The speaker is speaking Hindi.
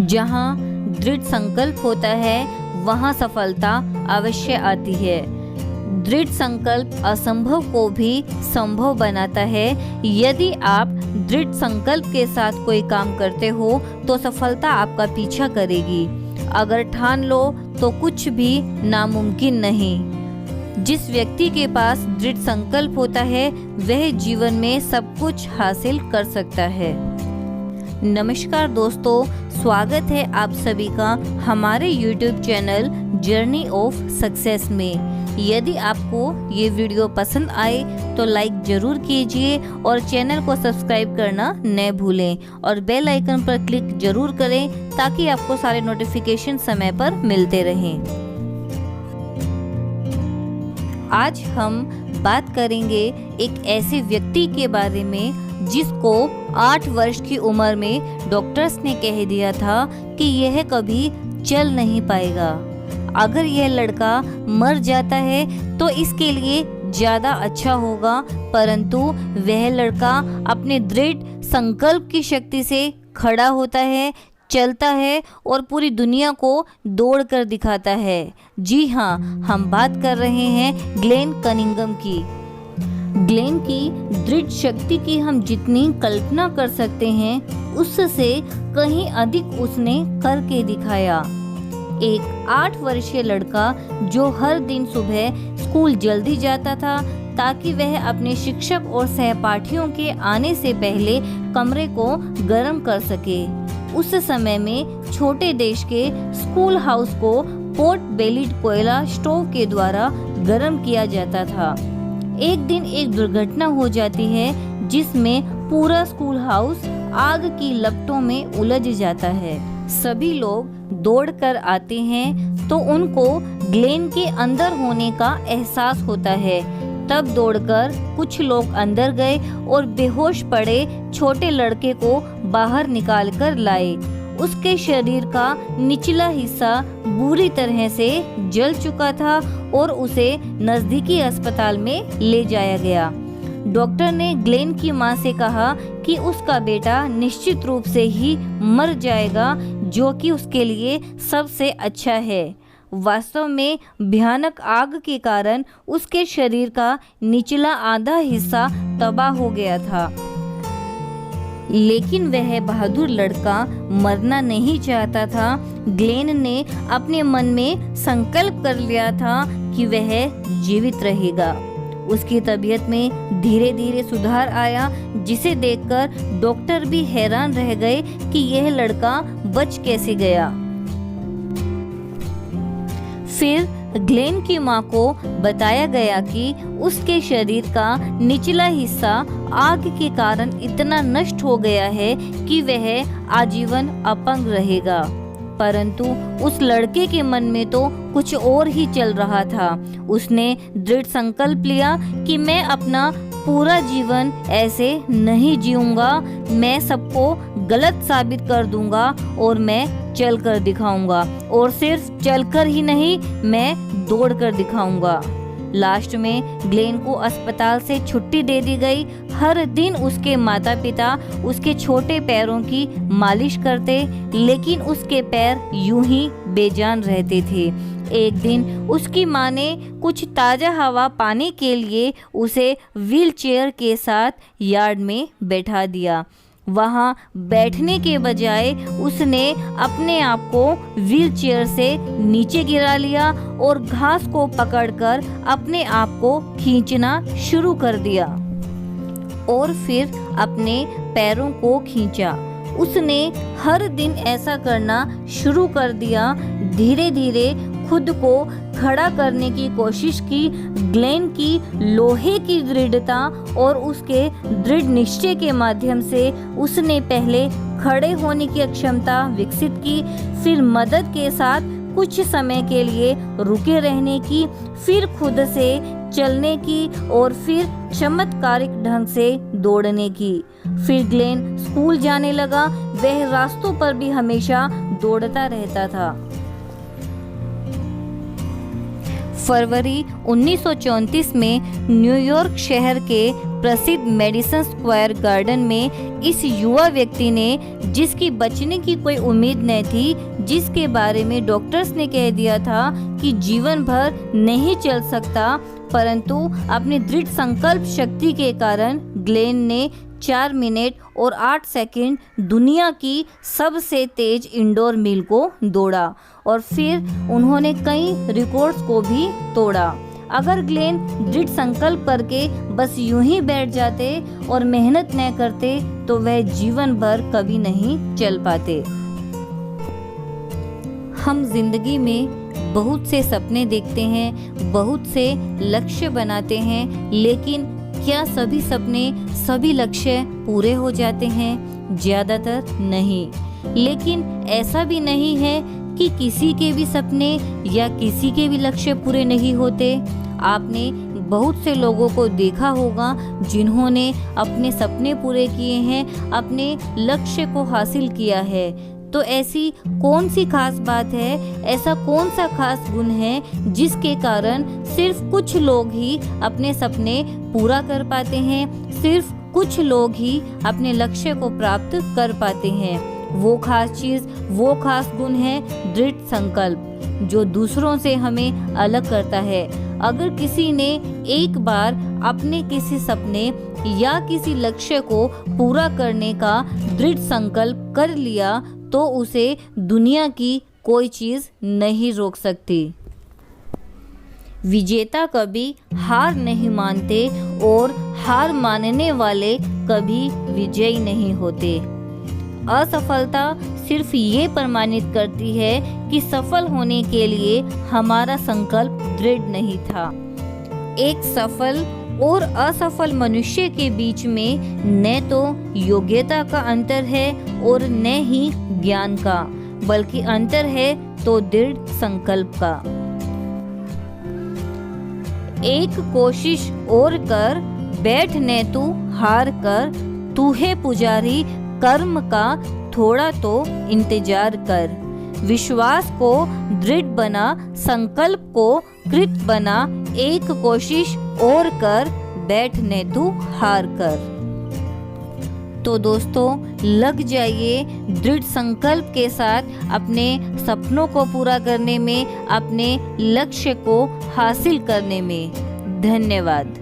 जहाँ दृढ़ संकल्प होता है वहाँ सफलता अवश्य आती है। दृढ़ संकल्प असंभव को भी संभव बनाता है। यदि आप दृढ़ संकल्प के साथ कोई काम करते हो तो सफलता आपका पीछा करेगी। अगर ठान लो तो कुछ भी नामुमकिन नहीं। जिस व्यक्ति के पास दृढ़ संकल्प होता है वह जीवन में सब कुछ हासिल कर सकता है। नमस्कार दोस्तों, स्वागत है आप सभी का हमारे YouTube channel journey of success में। यदि आपको ये वीडियो पसंद आए तो लाइक जरूर कीजिए और चैनल को सब्सक्राइब करना न भूलें और बेल आइकन पर क्लिक जरूर करें ताकि आपको सारे नोटिफिकेशन समय पर मिलते रहें। आज हम बात करेंगे एक ऐसे व्यक्ति के बारे में जिसको 8 वर्ष की उम्र में डॉक्टर्स ने कह दिया था कि यह कभी चल नहीं पाएगा। अगर यह लड़का मर जाता है तो इसके लिए ज़्यादा अच्छा होगा, परंतु वह लड़का अपने दृढ़ संकल्प की शक्ति से खड़ा होता है, चलता है और पूरी दुनिया को दौड़ कर दिखाता है। जी हाँ, हम बात कर रहे हैं ग्लेन कनिंघम की। ग्लेन की दृढ़ शक्ति की हम जितनी कल्पना कर सकते हैं उससे कहीं अधिक उसने करके दिखाया। एक 8 वर्षीय लड़का जो हर दिन सुबह स्कूल जल्दी जाता था ताकि वह अपने शिक्षक और सहपाठियों के आने से पहले कमरे को गर्म कर सके। उस समय में छोटे देश के स्कूल हाउस को पोर्ट बेलिड कोयला स्टोव के द्वारा गर्म किया जाता था। एक दिन एक दुर्घटना हो जाती है जिसमें पूरा स्कूल हाउस आग की लपटों में उलझ जाता है। सभी लोग दौड़कर आते हैं तो उनको ग्लेन के अंदर होने का एहसास होता है। तब दौड़कर कुछ लोग अंदर गए और बेहोश पड़े छोटे लड़के को बाहर निकालकर लाए। उसके शरीर का निचला हिस्सा बुरी तरह से जल चुका था और उसे नजदीकी अस्पताल में ले जाया गया। डॉक्टर ने ग्लेन की मां से कहा कि उसका बेटा निश्चित रूप से ही मर जाएगा, जो कि उसके लिए सबसे अच्छा है। वास्तव में भयानक आग के कारण उसके शरीर का निचला आधा हिस्सा तबाह हो गया था, लेकिन वह बहादुर लड़का मरना नहीं चाहता था। ग्लेन ने अपने मन में संकल्प कर लिया था कि वह जीवित रहेगा। उसकी तबीयत में धीरे धीरे सुधार आया, जिसे देखकर डॉक्टर भी हैरान रह गए कि यह लड़का बच कैसे गया। फिर ग्लेन की मां को बताया गया कि उसके शरीर का निचला हिस्सा आग के कारण इतना नष्ट हो गया है कि वह आजीवन अपंग रहेगा। परंतु उस लड़के के मन में तो कुछ और ही चल रहा था। उसने दृढ़ संकल्प लिया कि मैं अपना पूरा जीवन ऐसे नहीं जीऊंगा, मैं सबको गलत साबित कर दूंगा और मैं चल कर दिखाऊंगा, और सिर्फ चलकर ही नहीं, मैं दौड़ कर दिखाऊंगा। लास्ट में ग्लेन को अस्पताल से छुट्टी दे दी गई। हर दिन उसके माता पिता उसके छोटे पैरों की मालिश करते, लेकिन उसके पैर यूं ही बेजान रहते थे। एक दिन उसकी माँ ने कुछ ताज़ा हवा पाने के लिए उसे व्हीलचेयर के साथ यार्ड में बैठा दिया। वहाँ बैठने के बजाय उसने अपने आप को व्हीलचेयर से नीचे गिरा लिया और घास को पकड़कर अपने आप को खींचना शुरू कर दिया और फिर अपने पैरों को खींचा। उसने हर दिन ऐसा करना शुरू कर दिया। धीरे धीरे खुद को खड़ा करने की कोशिश की। ग्लेन की लोहे की दृढ़ता और उसके दृढ़ निश्चय के माध्यम से उसने पहले खड़े होने की क्षमता विकसित की, फिर मदद के साथ कुछ समय के लिए रुके रहने की, फिर खुद से चलने की और फिर चमत्कारिक ढंग से दौड़ने की। फिर ग्लेन स्कूल जाने लगा। वह रास्तों पर भी हमेशा दौड़ता रहता था। फरवरी 1934 में न्यूयॉर्क शहर के प्रसिद्ध मेडिसन स्क्वायर गार्डन में इस युवा व्यक्ति ने, जिसकी बचने की कोई उम्मीद नहीं थी, जिसके बारे में डॉक्टर्स ने कह दिया था कि जीवन भर नहीं चल सकता, परंतु अपनी दृढ़ संकल्प शक्ति के कारण ग्लेन ने 4 मिनट और 8 सेकंड दुनिया की सबसे तेज इंडोर मील को दौड़ा और फिर उन्होंने कई रिकॉर्ड्स को भी तोड़ा। अगर ग्लेन दृढ़ संकल्प करके बस यूं ही बैठ जाते और मेहनत न करते तो वह जीवन भर कभी नहीं चल पाते। हम जिंदगी में बहुत से सपने देखते हैं, बहुत से लक्ष्य बनाते हैं, लेकिन क्या सभी सपने, सभी लक्ष्य पूरे हो जाते हैं? ज़्यादातर नहीं। लेकिन ऐसा भी नहीं है कि किसी के भी सपने या किसी के भी लक्ष्य पूरे नहीं होते। आपने बहुत से लोगों को देखा होगा जिन्होंने अपने सपने पूरे किए हैं, अपने लक्ष्य को हासिल किया है। तो ऐसी कौन सी खास बात है, ऐसा कौन सा खास गुण है जिसके कारण सिर्फ कुछ लोग ही अपने सपने पूरा कर पाते हैं, सिर्फ कुछ लोग ही अपने लक्ष्य को प्राप्त कर पाते हैं? वो खास चीज़, वो खास गुण है दृढ़ संकल्प, जो दूसरों से हमें अलग करता है। अगर किसी ने एक बार अपने किसी सपने या किसी लक्ष्य को पूरा करने का दृढ़ संकल्प कर लिया तो उसे दुनिया की कोई चीज़ नहीं रोक सकती। विजेता कभी हार नहीं मानते और हार मानने वाले कभी विजयी नहीं होते। असफलता सिर्फ ये प्रमाणित करती है कि सफल होने के लिए हमारा संकल्प दृढ़ नहीं था। एक सफल और असफल मनुष्य के बीच में न तो योग्यता का अंतर है और न ही ज्ञान का, बल्कि अंतर है तो दृढ़ संकल्प का। एक कोशिश और कर, बैठ न तू हार कर, तू है पुजारी कर्म का, थोड़ा तो इंतजार कर। विश्वास को दृढ़ बना, संकल्प को कृत बना, एक कोशिश और कर, बैठ न तू हार कर। तो दोस्तों, लग जाइए दृढ़ संकल्प के साथ अपने सपनों को पूरा करने में, अपने लक्ष्य को हासिल करने में। धन्यवाद।